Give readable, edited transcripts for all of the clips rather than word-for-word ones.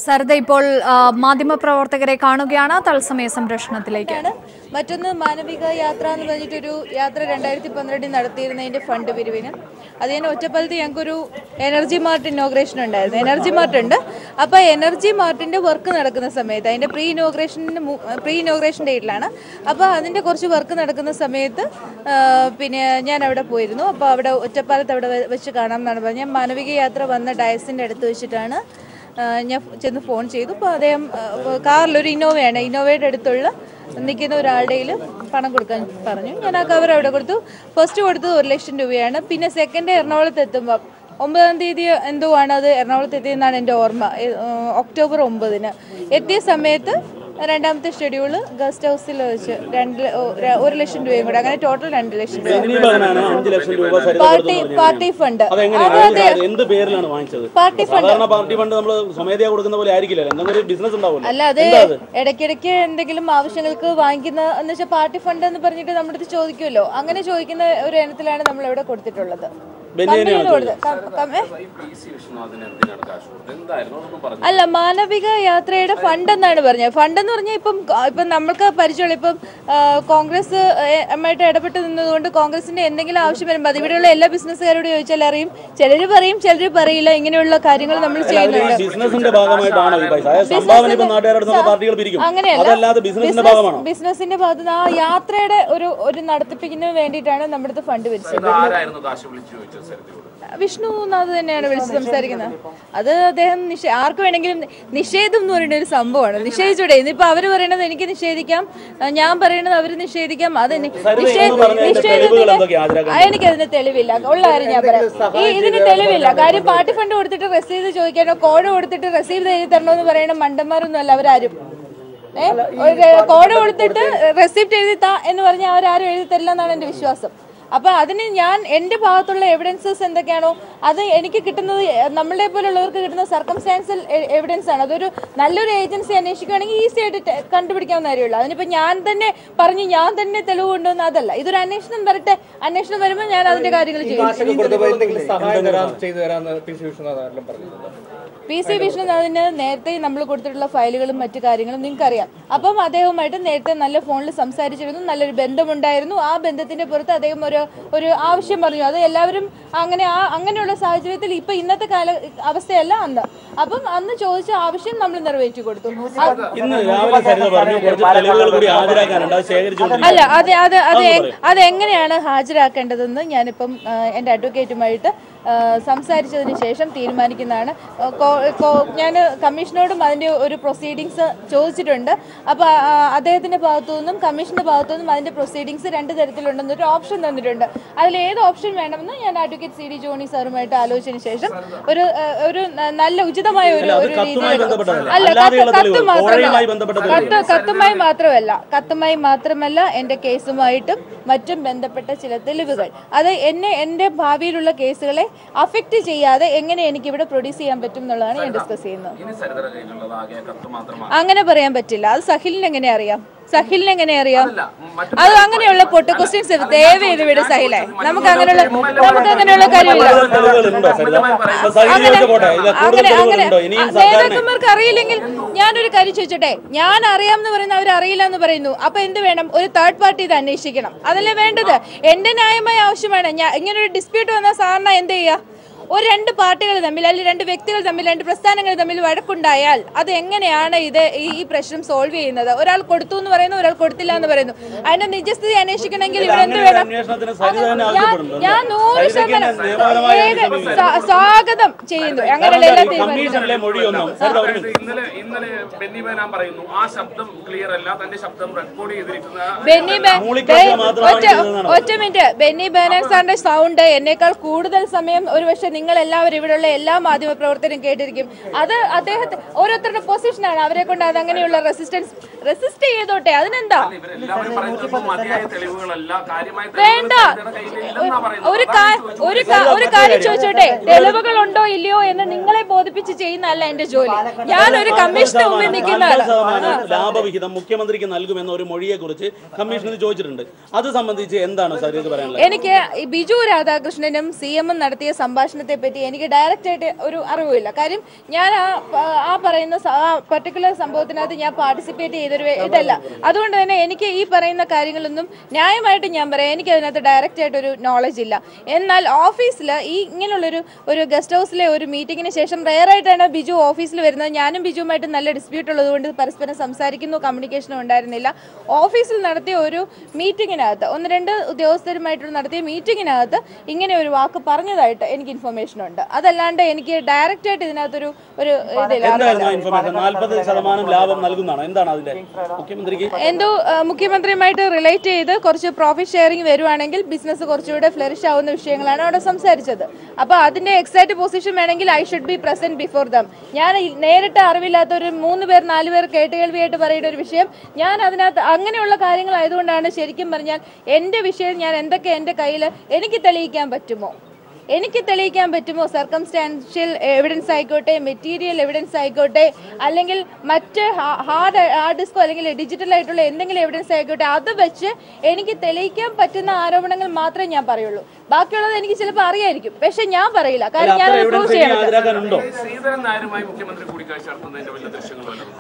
സരിത ഇപ്പോൾ മാധ്യമപ്രവർത്തകരെ കാണുകയാണ്. തത്സമയ സംരക്ഷണത്തിലേക്കാണ്. മറ്റൊന്ന് മാനവിക യാത്ര എന്ന് പറഞ്ഞിട്ടൊരു യാത്ര 2012 നടത്തിയിരുന്നതിൻ്റെ ഫണ്ട് പിരിവിന് അതിന് ഒറ്റപ്പാലത്ത് ഞങ്ങൾക്കൊരു എനർജി മാർട്ട് ഇനോഗ്രേഷൻ ഉണ്ടായിരുന്നു. എനർജി മാർട്ട് ഉണ്ട്. അപ്പോൾ എനർജി മാർട്ടിൻ്റെ വർക്ക് നടക്കുന്ന സമയത്ത് അതിൻ്റെ പ്രീ ഇനോഗ്രേഷൻ ഡേറ്റിലാണ്. അപ്പോൾ അതിൻ്റെ കുറച്ച് വർക്ക് നടക്കുന്ന സമയത്ത് പിന്നെ ഞാൻ അവിടെ പോയിരുന്നു. അപ്പോൾ അവിടെ ഒറ്റപ്പാലത്ത് അവിടെ വെച്ച് കാണാം എന്നാണ് പറഞ്ഞത്. ഞാൻ മാനവിക യാത്ര വന്ന ഡയസിൻ്റെ അടുത്ത് വെച്ചിട്ടാണ് ഞാൻ ചെന്ന് ഫോൺ ചെയ്തു. അപ്പോൾ അദ്ദേഹം കാറിലൊരു ഇന്നോവയാണ്, ഇന്നോവയുടെ അടുത്തുള്ള നിൽക്കുന്ന ഒരാളുടെ പണം കൊടുക്കാൻ പറഞ്ഞു. ഞാൻ ആ കവർ അവിടെ കൊടുത്തു. ഫസ്റ്റ് കൊടുത്തത് 1 ലക്ഷം രൂപയാണ്. പിന്നെ സെക്കൻഡ് എറണാകുളത്ത് എത്തുമ്പോൾ 9-ാം തീയതി എന്തോ ആണ് അത് എറണാകുളത്ത് എത്തിയെന്നാണ് എൻ്റെ ഓർമ്മ. ഒക്ടോബർ 9-ന് എത്തിയ സമയത്ത് രണ്ടാമത്തെ ഷെഡ്യൂള് ഗസ്റ്റ് ഹൗസിൽ വെച്ച് 1 ലക്ഷം രൂപയും കൂടെ, അങ്ങനെ ടോട്ടൽ 2 ലക്ഷം രൂപ പാർട്ടി ഫണ്ട്. അല്ല, അത് ഇടയ്ക്കിടയ്ക്ക് എന്തെങ്കിലും ആവശ്യങ്ങൾക്ക് വാങ്ങിക്കുന്ന എന്ന് വെച്ചാൽ പാർട്ടി ഫണ്ട് എന്ന് പറഞ്ഞിട്ട് നമ്മുടെ അടുത്ത് ചോദിക്കുമല്ലോ, അങ്ങനെ ചോദിക്കുന്ന ഒരു ഇനത്തിലാണ് നമ്മൾ ഇവിടെ കൊടുത്തിട്ടുള്ളത്. അല്ല, മാനവിക യാത്രയുടെ ഫണ്ട് എന്നാണ് പറഞ്ഞത്. ഫണ്ട് എന്ന് പറഞ്ഞാൽ ഇപ്പം നമ്മൾക്ക് പരിചയമുള്ള ഇപ്പം കോൺഗ്രസ് ആയിട്ട് ഇടപെട്ട് നിന്നതുകൊണ്ട് കോൺഗ്രസിന്റെ എന്തെങ്കിലും ആവശ്യം വരുമ്പോൾ അത് ഇവിടെയുള്ള എല്ലാ ബിസിനസ്സുകാരോട് ചോദിച്ചാൽ അറിയും. ചിലർ പറയും, ചിലർ പറയില്ല. ഇങ്ങനെയുള്ള കാര്യങ്ങൾ നമ്മൾ ചെയ്യുന്നുണ്ട്. അങ്ങനെയല്ല, ബിസിനസിന്റെ ഭാഗത്ത് ആ യാത്രയുടെ ഒരു നടത്തിപ്പിന് വേണ്ടിയിട്ടാണ് നമ്മുടെ അടുത്ത് ഫണ്ട് പിരിച്ചത്. വിഷ്ണുനാഥ് തന്നെയാണ് വിളിച്ച് സംസാരിക്കുന്നത്. അത് അദ്ദേഹം ആർക്ക് വേണമെങ്കിലും നിഷേധം എന്ന് പറയുന്ന ഒരു സംഭവമാണ്. നിഷേധിച്ചൂടെ? ഇന്നിപ്പോ അവര് പറയണത് എനിക്ക് നിഷേധിക്കാം, ഞാൻ പറയണത് അവര് നിഷേധിക്കാം. അത് എനിക്കതിന് തെളിവില്ല. ഉള്ള കാര്യം ഞാൻ പറയാം. ഇതിന് തെളിവില്ല. കാര്യം പാർട്ടി ഫണ്ട് കൊടുത്തിട്ട് റസീത് ചോദിക്കാനോ കോഡ് കൊടുത്തിട്ട് റസീത് എഴുതി തരണമെന്ന് പറയണ മണ്ടന്മാരൊന്നും അല്ല അവരാരും. കോഡ് കൊടുത്തിട്ട് റെസിപ്റ്റ് എഴുതി താ എന്ന് പറഞ്ഞാൽ അവരാരും എഴുതി തരില്ല എന്നാണ് എൻ്റെ വിശ്വാസം. അപ്പോൾ അതിന് ഞാൻ എൻ്റെ ഭാഗത്തുള്ള എവിഡൻസസ് എന്തൊക്കെയാണോ അത് എനിക്ക് കിട്ടുന്നത്, നമ്മളെ പോലുള്ളവർക്ക് കിട്ടുന്ന സർക്കംസ്റ്റാൻഷ്യൽ എവിഡൻസ് ആണ്. അതൊരു നല്ലൊരു ഏജൻസി അന്വേഷിക്കുകയാണെങ്കിൽ ഈസി ആയിട്ട് കണ്ടുപിടിക്കാവുന്ന കാര്യമുള്ളൂ. അതിനിപ്പോൾ ഞാൻ തന്നെ പറഞ്ഞു ഞാൻ തന്നെ തെളിവ് കൊണ്ടുവന്ന അതല്ല. ഇതൊരു അന്വേഷണം വരട്ടെ. അന്വേഷണം വരുമ്പോൾ ഞാൻ അതിൻ്റെ കാര്യങ്ങൾ ചെയ്യും. പി സി വിഷ്ണുനാഥിന് നേരത്തെ നമ്മൾ കൊടുത്തിട്ടുള്ള ഫയലുകളും മറ്റു കാര്യങ്ങളും നിങ്ങൾക്കറിയാം. അപ്പം അദ്ദേഹവുമായിട്ട് നേരത്തെ നല്ല ഫോണിൽ സംസാരിച്ചിരുന്നു, നല്ലൊരു ബന്ധമുണ്ടായിരുന്നു. ആ ബന്ധത്തിന്റെ പുറത്ത് അദ്ദേഹം ഒരു ആവശ്യം പറഞ്ഞു. അത് എല്ലാവരും അങ്ങനെയുള്ള സാഹചര്യത്തിൽ ഇപ്പൊ ഇന്നത്തെ അവസ്ഥയല്ല അന്ന്. അപ്പം അന്ന് ചോദിച്ച ആവശ്യം നമ്മൾ നിറവേറ്റി കൊടുത്തു. അല്ല, അതെങ്ങനെയാണ് ഹാജരാക്കേണ്ടതെന്ന് ഞാനിപ്പം എൻ്റെ അഡ്വക്കേറ്റുമായിട്ട് സംസാരിച്ചതിന് ശേഷം തീരുമാനിക്കുന്നതാണ്. ഞാൻ കമ്മീഷനോടും അതിൻ്റെ ഒരു പ്രൊസീഡിങ്സ് ചോദിച്ചിട്ടുണ്ട്. അപ്പോൾ അദ്ദേഹത്തിൻ്റെ ഭാഗത്തു നിന്നും കമ്മീഷൻ്റെ ഭാഗത്തു നിന്നും അതിൻ്റെ പ്രൊസീഡിങ്സ് 2 തരത്തിലുണ്ടെന്നൊരു ഓപ്ഷൻ തന്നിട്ടുണ്ട്. അതിൽ ഏത് ഓപ്ഷൻ വേണമെന്ന് ഞാൻ അഡ്വക്കേറ്റ് സി ഡി ജോണി സാറുമായിട്ട് ആലോചിച്ചതിന് ശേഷം ഒരു നല്ല ഉചിതമായ ഒരു രീതിയിൽ, അല്ല കത്തുമായി മാത്രമല്ല എൻ്റെ കേസുമായിട്ടും മറ്റും ബന്ധപ്പെട്ട ചില തെളിവുകൾ, അത് എൻ്റെ ഭാവിയിലുള്ള കേസുകളെ അഫക്റ്റ് ചെയ്യാതെ എങ്ങനെ എനിക്ക് ഇവിടെ പ്രൊഡ്യൂസ് ചെയ്യാൻ പറ്റും എന്നുള്ളതാണ് ഞാൻ ഡിസ്കസ് ചെയ്യുന്നത്. അങ്ങനെ പറയാൻ പറ്റില്ല. അത് സഹിലിന് എങ്ങനെ അറിയാം? അത് അങ്ങനെയുള്ള പൊട്ട ക്വസ്റ്റ്യൻസ് ദയവ് ചെയ്ത് വിട് സഹിലെ. നമുക്ക് അങ്ങനെയുള്ള കാര്യമില്ല. നേതാക്കന്മാർക്ക് അറിയില്ലെങ്കിൽ ഞാനൊരു കാര്യം ചോദിച്ചോട്ടെ, ഞാൻ അറിയാമെന്ന് പറയുന്നു, അവർ അറിയില്ല എന്ന് പറയുന്നു. അപ്പൊ എന്ത് വേണം? ഒരു തേർഡ് പാർട്ടി ഇത് അന്വേഷിക്കണം. അതല്ലേ വേണ്ടത്? എന്റെ ന്യായമായ ആവശ്യമാണ്. ഇങ്ങനൊരു ഡിസ്പ്യൂട്ട് വന്നാൽ സാറിന് എന്ത് ചെയ്യുക? ഒരു 2 പാർട്ടികൾ തമ്മിൽ അല്ലെങ്കിൽ 2 വ്യക്തികൾ തമ്മിൽ 2 പ്രസ്ഥാനങ്ങൾ തമ്മിൽ വഴക്കുണ്ടായാൽ അത് എങ്ങനെയാണ് ഈ പ്രശ്നം സോൾവ് ചെയ്യുന്നത്? ഒരാൾ കൊടുത്തു എന്ന് പറയുന്നു, ഒരാൾ കൊടുത്തില്ല എന്ന് പറയുന്നു. അതിന്റെ നിജസ്ഥിതി അന്വേഷിക്കണമെങ്കിൽ ഇവിടെ എന്ത് വേണം? ഞാൻ 100% സ്വാഗതം ചെയ്യുന്നു. അങ്ങനെയുള്ള എല്ലാ തീരുമാനങ്ങളും. ഒറ്റ മിനിറ്റ്. ബെന്നി ബെഹനാൻ സാറിന്റെ സൗണ്ട് എന്നേക്കാൾ കൂടുതൽ സമയം ഒരുപക്ഷെ നിങ്ങൾ എല്ലാവരും ഇവിടെയുള്ള എല്ലാ മാധ്യമ പ്രവർത്തകരും കേട്ടിരിക്കും. അത് അദ്ദേഹത്തെ ഓരോരുത്തരുടെ പൊസിഷനാണ്. അവരെ കൊണ്ട് അത് അങ്ങനെയുള്ള റെസിസ്റ്റ് ചെയ്തോട്ടെ, അതിനെന്താ? വേണ്ട, ഒരു കാര്യം ചോദിച്ചോട്ടെ, തെളിവുകളുണ്ടോ ഇല്ലയോ എന്ന് നിങ്ങളെ ബോധിപ്പിച്ച് ചെയ്യുന്നതല്ല എന്റെ ജോലി. ഞാനൊരു കമ്മീഷന് മുമ്പിൽ നിൽക്കുന്നതാണ്. ലാഭവിഹിതം മുഖ്യമന്ത്രിക്ക് നൽകുമെന്ന ഒരു മൊഴിയെ കുറിച്ച് കമ്മീഷനിൽ ചോദിച്ചിട്ടുണ്ട്. അത് സംബന്ധിച്ച് എന്താണ് സാറിന് പറയാനുള്ളത്? എനിക്ക് ബിജു രാധാകൃഷ്ണനും CM നടത്തിയ സംഭാഷണത്തെ പറ്റി എനിക്ക് ഡയറക്റ്റ് ആയിട്ട് ഒരു അറിവില്ല. കാര്യം ഞാൻ ആ പറയുന്ന പർട്ടിക്കുലർ സംഭവത്തിനകത്ത് ഞാൻ പാർട്ടിസിപ്പേറ്റ് ചെയ്തൊരു ഇതല്ല. അതുകൊണ്ട് തന്നെ എനിക്ക് ഈ പറയുന്ന കാര്യങ്ങളൊന്നും ന്യായമായിട്ട് ഞാൻ പറയാം, എനിക്ക് അതിനകത്ത് ഡയറക്റ്റ് ആയിട്ടൊരു നോളജ് ഇല്ല. എന്നാൽ ഓഫീസിൽ ഇങ്ങനെയുള്ളൊരു ഗസ്റ്റ് ഹൗസിലെ ഒരു മീറ്റിങ്ങിന് ശേഷം റെയറായിട്ടാണ് ബിജു ഓഫീസിൽ വരുന്നത്. ഞാനും ബിജുവുമായിട്ട് നല്ല ഡിസ്പ്യൂട്ട് ഉള്ളതുകൊണ്ട് പരസ്പരം സംസാരിക്കുന്നു, കമ്മ്യൂണിക്കേഷനും ഉണ്ടായിരുന്നില്ല. ഓഫീസിൽ നടത്തിയ ഒരു മീറ്റിങ്ങിനകത്ത് 1-2 ഉദ്യോഗസ്ഥരുമായിട്ട് നടത്തിയ മീറ്റിങ്ങിനകത്ത് ഇങ്ങനെ ഒരു വാക്ക് പറഞ്ഞതായിട്ട് എനിക്ക് ഇൻഫർമേഷൻ ഉണ്ട്. അതല്ലാണ്ട് എനിക്ക് ഡയറക്റ്റ് ആയിട്ട് ഇതിനകത്തൊരു എന്തോ മുഖ്യമന്ത്രിയുമായിട്ട് റിലേറ്റ് ചെയ്ത് കുറച്ച് പ്രോഫിറ്റ് ഷെയറിംഗ് വരുവാണെങ്കിൽ ബിസിനസ് കുറച്ചുകൂടെ ഫ്ലറിഷ് ആവുന്ന വിഷയങ്ങളാണ് അവിടെ സംസാരിച്ചത്. അപ്പോൾ അതിന്റെ എക്സാക്ട് പൊസിഷൻ വേണമെങ്കിൽ I should be present before dum. ഞാൻ നേരിട്ട് അറിവില്ലാത്ത ഒരു 3 പേർ 4 പേർ കേട്ടുകേൾവിയായിട്ട് പറയുന്ന ഒരു വിഷയം ഞാൻ അതിനകത്ത് അങ്ങനെയുള്ള കാര്യങ്ങളായതുകൊണ്ടാണ് ശരിക്കും പറഞ്ഞാൽ എൻ്റെ വിഷയം ഞാൻ എന്തൊക്കെ എൻ്റെ കയ്യിൽ എനിക്ക് തെളിയിക്കാൻ പറ്റുമോ സർക്കംസ്റ്റാൻഷ്യൽ എവിഡൻസ് ആയിക്കോട്ടെ, മെറ്റീരിയൽ എവിഡൻസ് ആയിക്കോട്ടെ, അല്ലെങ്കിൽ മറ്റ് ഹാർഡ് ഡിസ്കോ അല്ലെങ്കിൽ ഡിജിറ്റൽ ആയിട്ടുള്ള എന്തെങ്കിലും എവിഡൻസ് ആയിക്കോട്ടെ, അത് വെച്ച് എനിക്ക് തെളിയിക്കാൻ പറ്റുന്ന ആരോപണങ്ങൾ മാത്രമേ ഞാൻ പറയുള്ളൂ. ബാക്കിയുള്ളത് എനിക്ക് ചിലപ്പോൾ അറിയായിരിക്കും, പക്ഷെ ഞാൻ പറയില്ല. കാര്യം ഞാൻ പ്രൂവ് ചെയ്യണം.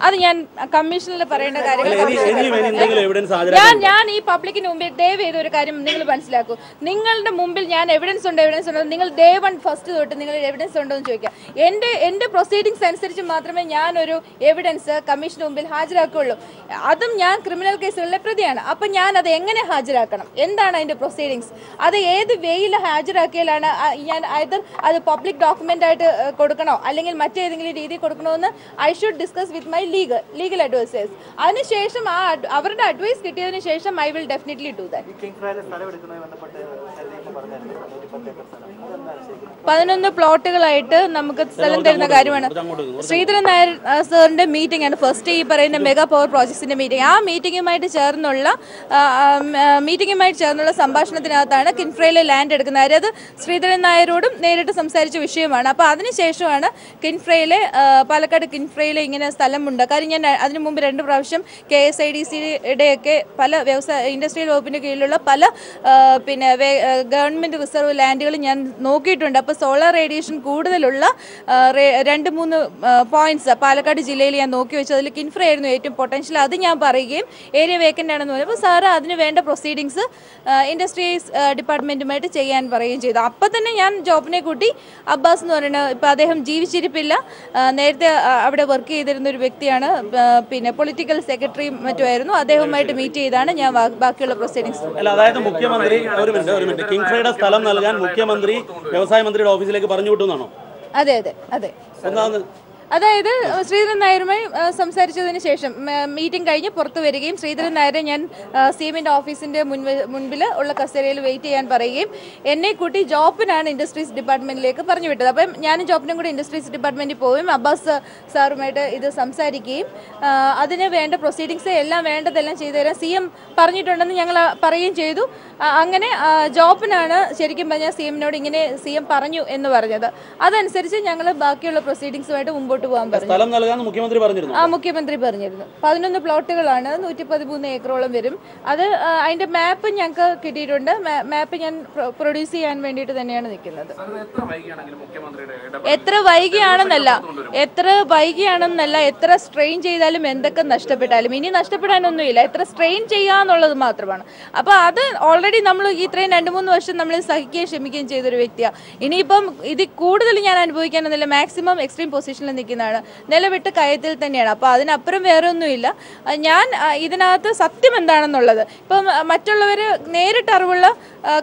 അത് ഞാൻ കമ്മീഷനിൽ പറയേണ്ട കാര്യങ്ങൾ. ഞാൻ ഈ പബ്ലിക്കിന് മുമ്പിൽ ദയവ് ചെയ്ത ഒരു കാര്യം നിങ്ങൾ മനസ്സിലാക്കൂ. നിങ്ങളുടെ മുമ്പിൽ ഞാൻ എവിഡൻസ് ഉണ്ടോ നിങ്ങൾ ഡേ 1 ഫസ്റ്റ് തൊട്ട് നിങ്ങൾ എവിഡൻസ് ഉണ്ടോ എന്ന് ചോദിക്കുക. എൻ്റെ പ്രൊസീഡിങ്സ് അനുസരിച്ച് മാത്രമേ ഞാനൊരു എവിഡൻസ് കമ്മീഷന് മുമ്പിൽ ഹാജരാക്കുകയുള്ളൂ. അതും ഞാൻ ക്രിമിനൽ കേസുകളിലെ പ്രതിയാണ്. അപ്പം ഞാൻ അത് എങ്ങനെ ഹാജരാക്കണം, എന്താണ് അതിൻ്റെ പ്രൊസീഡിങ്സ്, അത് ഏത് വേയിൽ ഹാജരാക്കിയാലാണ് ഞാൻ അത് പബ്ലിക് ഡോക്യുമെൻ്റ് ആയിട്ട് കൊടുക്കണോ അല്ലെങ്കിൽ മറ്റേതെങ്കിലും രീതിയിൽ കൊടുക്കണോ എന്ന് I should discuss with my legal advisers. അതിനുശേഷം അവരുടെ അഡ്വൈസ് കിട്ടിയതിന് ശേഷം I will definitely do that. 11 പ്ലോട്ടുകളായിട്ട് നമുക്ക് സ്ഥലം തരുന്ന കാര്യമാണ്. ശ്രീധരൻ നായർ സാറിന്റെ മീറ്റിംഗ് ആണ് ഫസ്റ്റ് ഈ പറയുന്ന മെഗാ പവർ പ്രോജക്ട്സിന്റെ മീറ്റിംഗ്. ആ മീറ്റിംഗുമായിട്ട് ചേർന്നുള്ള സംഭാഷണത്തിനകത്താണ് കിൻഫ്രയിലെ ലാൻഡ് എടുക്കുന്നത്. അത് ശ്രീധരൻ നായരോടും നേരിട്ട് സംസാരിച്ച വിഷയമാണ്. അപ്പോൾ അതിനുശേഷമാണ് പാലക്കാട് കിൻഫ്രയിലെ ഇങ്ങനെ സ്ഥലമുണ്ട്. കാര്യം ഞാൻ അതിനു മുമ്പ് 2 പ്രാവശ്യം KSIDCയുടെയൊക്കെ പല ഇൻഡസ്ട്രിയൽ വകുപ്പിന്റെ കീഴിലുള്ള പല ഗവൺമെന്റ് റിസർവ് ലാൻഡുകൾ ഞാൻ നോക്കിയിട്ടുണ്ട്. അപ്പോൾ സോളാർ റേഡിയേഷൻ കൂടുതലുള്ള 2-3 പോയിന്റ്സ് പാലക്കാട് ജില്ലയിൽ ഞാൻ നോക്കി വെച്ചു. അതിൽ കിൻഫ്ര ആയിരുന്നു ഏറ്റവും പൊട്ടൻഷ്യൽ. അത് ഞാൻ പറയുകയും ഏരിയ വേക്കൻ്റ് ആണെന്ന് പറഞ്ഞപ്പോൾ സാറ് അതിന് വേണ്ട പ്രൊസീഡിങ്സ് ഇൻഡസ്ട്രീസ് ഡിപ്പാർട്ട്മെൻറ്റുമായിട്ട് ചെയ്യാൻ പറയുകയും ചെയ്തു. അപ്പം തന്നെ ഞാൻ ജോബിനെ കൂട്ടി അബ്ബാസ് എന്ന് പറയുന്നത്, ഇപ്പോൾ അദ്ദേഹം ജീവിച്ചിരിപ്പില്ല, നേരത്തെ അവിടെ വർക്ക് ചെയ്തിരുന്ന ഒരു വ്യക്തിയാണ്, പൊളിറ്റിക്കൽ സെക്രട്ടറിയും മറ്റുമായിരുന്നു. അദ്ദേഹവുമായിട്ട് മീറ്റ് ചെയ്താണ് ഞാൻ ബാക്കിയുള്ള പ്രൊസീഡിങ്സ്. അതായത് മുഖ്യമന്ത്രി ഒരു മിനിറ്റ് കിൻഫ്രയുടെ സ്ഥലം നൽകാൻ മുഖ്യമന്ത്രി വ്യവസായ മന്ത്രിയുടെ ഓഫീസിലേക്ക് പറഞ്ഞു വിട്ടുന്നാണോ? അതെ. അതായത് ശ്രീധരൻ നായരുമായി സംസാരിച്ചതിന് ശേഷം മീറ്റിംഗ് കഴിഞ്ഞ് പുറത്തു വരികയും ശ്രീധരൻ നായരെ ഞാൻ CMന്റെ ഓഫീസിന്റെ മുൻപിൽ ഉള്ള കസേരയിൽ വെയിറ്റ് ചെയ്യാൻ പറയുകയും എന്നെ കൂട്ടി ജോബിനാണ് ഇൻഡസ്ട്രീസ് ഡിപ്പാർട്ട്മെന്റിലേക്ക് പറഞ്ഞു വിട്ടത്. അപ്പം ഞാനും ജോബിനും കൂടി ഇൻഡസ്ട്രീസ് ഡിപ്പാർട്ട്മെന്റിൽ പോവുകയും അബ്ബാസ് സാറുമായിട്ട് ഇത് സംസാരിക്കുകയും അതിന് വേണ്ട പ്രൊസീഡിങ്സ് എല്ലാം വേണ്ടതെല്ലാം ചെയ്തു തരാൻ CM പറഞ്ഞിട്ടുണ്ടെന്ന് ഞങ്ങൾ പറയുകയും ചെയ്തു. അങ്ങനെ ജോബിനാണ് ശരിക്കും പറഞ്ഞാൽ CMനോട് ഇങ്ങനെ CM പറഞ്ഞു എന്ന് പറഞ്ഞത്. അതനുസരിച്ച് ഞങ്ങൾ ബാക്കിയുള്ള പ്രൊസീഡിങ്സുമായിട്ട് മുമ്പോട്ട് പോകാൻ പറഞ്ഞു. മുഖ്യമന്ത്രി പറഞ്ഞിരുന്നു 11 പ്ലോട്ടുകളാണ്, 113 ഏക്കറോളം വരും. അത് അതിന്റെ മാപ്പ് ഞങ്ങൾക്ക് കിട്ടിയിട്ടുണ്ട്. മാപ്പ് ഞാൻ പ്രൊഡ്യൂസ് ചെയ്യാൻ വേണ്ടിയിട്ട് തന്നെയാണ് നിൽക്കുന്നത്. എത്ര വൈകിയാണെന്നല്ല എത്ര സ്ട്രെയിൻ ചെയ്താലും എന്തൊക്കെ നഷ്ടപ്പെട്ടാലും ഇനി നഷ്ടപ്പെടാനൊന്നുമില്ല, എത്ര സ്ട്രെയിൻ ചെയ്യാന്നുള്ളത് മാത്രമാണ്. അപ്പോൾ അത് ഓൾറെഡി നമ്മൾ ഇത്രയും 2-3 വർഷം നമ്മൾ സഹിക്കുകയും ക്ഷമിക്കുകയും ചെയ്തൊരു വ്യക്തിയാണ്. ഇനിയിപ്പം ഇത് കൂടുതൽ ഞാൻ അനുഭവിക്കാനൊന്നുമില്ല, മാക്സിമം എക്സ്ട്രീം പൊസിഷനിൽ നിൽക്കുന്നതാണ്, നിലവിട്ട് കയത്തിൽ തന്നെയാണ്. അപ്പോൾ അതിനപ്പുറം വേറെ ഒന്നുമില്ല. ഞാൻ ഇതിനകത്ത് സത്യം എന്താണെന്നുള്ളത് ഇപ്പം മറ്റുള്ളവർ നേരിട്ട് അറിവുള്ള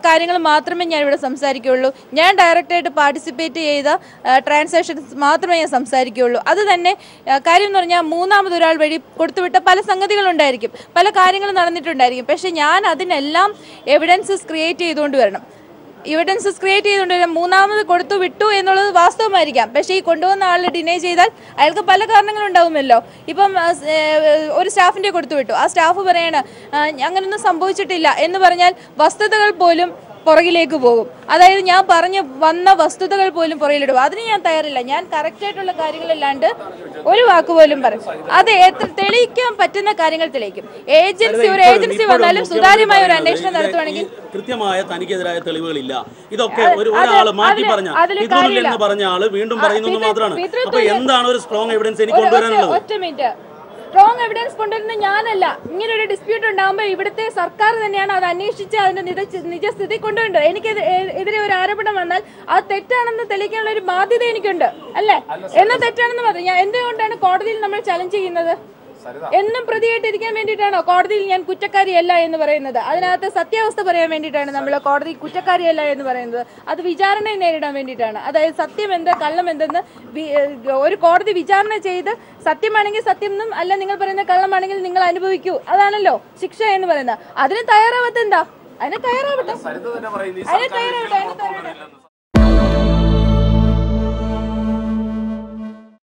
കാര്യങ്ങൾ മാത്രമേ ഞാൻ ഇവിടെ സംസാരിക്കുകയുള്ളൂ. ഞാൻ ഡയറക്റ്റായിട്ട് പാർട്ടിസിപ്പേറ്റ് ചെയ്ത ട്രാൻസാക്ഷൻസ് മാത്രമേ ഞാൻ സംസാരിക്കുകയുള്ളൂ. അത് തന്നെ കാര്യം എന്ന് പറഞ്ഞാൽ മൂന്നാമതൊരാൾ വഴി കൊടുത്തുവിട്ട പല സംഗതികളുണ്ടായിരിക്കും, പല കാര്യങ്ങൾ നടന്നിട്ടുണ്ടായിരിക്കും. പക്ഷെ ഞാൻ അതിനെല്ലാം എവിഡൻസസ് ക്രിയേറ്റ് ചെയ്തുകൊണ്ട് വരണം. എവിഡൻസസ് ക്രിയേറ്റ് ചെയ്തുകൊണ്ട് മൂന്നാമത് കൊടുത്തു വിട്ടു എന്നുള്ളത് വാസ്തവമായിരിക്കാം. പക്ഷേ ഈ കൊണ്ടുവന്ന ആൾ ഡിനൈ ചെയ്താൽ അയാൾക്ക് പല കാരണങ്ങളുണ്ടാവുമല്ലോ. ഇപ്പം ഒരു സ്റ്റാഫിൻ്റെ കൊടുത്തു വിട്ടു, ആ സ്റ്റാഫ് പറയാണ് അങ്ങനൊന്നും സംഭവിച്ചിട്ടില്ല എന്ന് പറഞ്ഞാൽ വസ്തുതകൾ പോലും പുറകിലേക്ക് പോകും. അതായത് ഞാൻ പറഞ്ഞു വന്ന വസ്തുതകൾ പോലും പുറകിലിടും. അതിന് ഞാൻ തയ്യാറില്ല. ഞാൻ കറക്റ്റായിട്ടുള്ള കാര്യങ്ങളല്ലാണ്ട് ഒരു വാക്കുപോലും പറയും. അത് തെളിയിക്കാൻ പറ്റുന്ന കാര്യങ്ങൾ തെളിയിക്കും. ഒരു ഏജൻസി വന്നാലും സുതാര്യമായ ഒരു അന്വേഷണം നടത്തുവാണെങ്കിൽ കൃത്യമായ തനിക്കെതിരായ തെളിവുകളില്ല. ഇതൊക്കെ ഒരാൾ മാറ്റി പറഞ്ഞ ആള് വീണ്ടും പറയുന്നത് മാത്രമാണ്. അപ്പൊ എന്താണ് ഒരു സ്ട്രോങ് എവിഡൻസ് എനിക്ക് കൊണ്ടുവരാനുള്ളത്? ഒറ്റ മിനിറ്റ്. സ്ട്രോങ് എവിഡൻസ് കൊണ്ടുവരുന്ന ഞാനല്ല. ഇങ്ങനെ ഒരു ഡിസ്പ്യൂട്ട് ഉണ്ടാകുമ്പോൾ ഇവിടുത്തെ സർക്കാർ തന്നെയാണ് അത് അന്വേഷിച്ച് അതിന്റെ നിജസ്ഥിതി കൊണ്ടുവരേണ്ടത്. എനിക്ക് എതിരെ ഒരു ആരോപണം വന്നാൽ അത് തെറ്റാണെന്ന് തെളിയിക്കാനുള്ള ഒരു ബാധ്യത എനിക്കുണ്ട്, അല്ലേ? എന്നാൽ തെറ്റാണെന്ന് പറഞ്ഞു ഞാൻ എന്തുകൊണ്ടാണ് കോടതിയിൽ നമ്മൾ ചലഞ്ച് ചെയ്യുന്നത്? എന്നും പ്രതിയായിട്ടിരിക്കാൻ വേണ്ടിയിട്ടാണോ കോടതിയിൽ ഞാൻ കുറ്റക്കാരിയല്ല എന്ന് പറയുന്നത്? അതിനകത്ത് സത്യാവസ്ഥ പറയാൻ വേണ്ടിയിട്ടാണ് നമ്മൾ കോടതി കുറ്റക്കാരിയല്ല എന്ന് പറയുന്നത്. അത് വിചാരണയെ നേരിടാൻ വേണ്ടിയിട്ടാണ്. അതായത് സത്യം എന്ത് കള്ളം എന്തെന്ന് ഒരു കോടതി വിചാരണ ചെയ്ത് സത്യമാണെങ്കിൽ സത്യം എന്നും അല്ല നിങ്ങൾ പറയുന്ന കള്ളമാണെങ്കിൽ നിങ്ങൾ അനുഭവിക്കൂ, അതാണല്ലോ ശിക്ഷ എന്ന് പറയുന്നത്. അതിന് തയ്യാറാവാത്ത എന്താ? അതിന് തയ്യാറാവട്ടെ.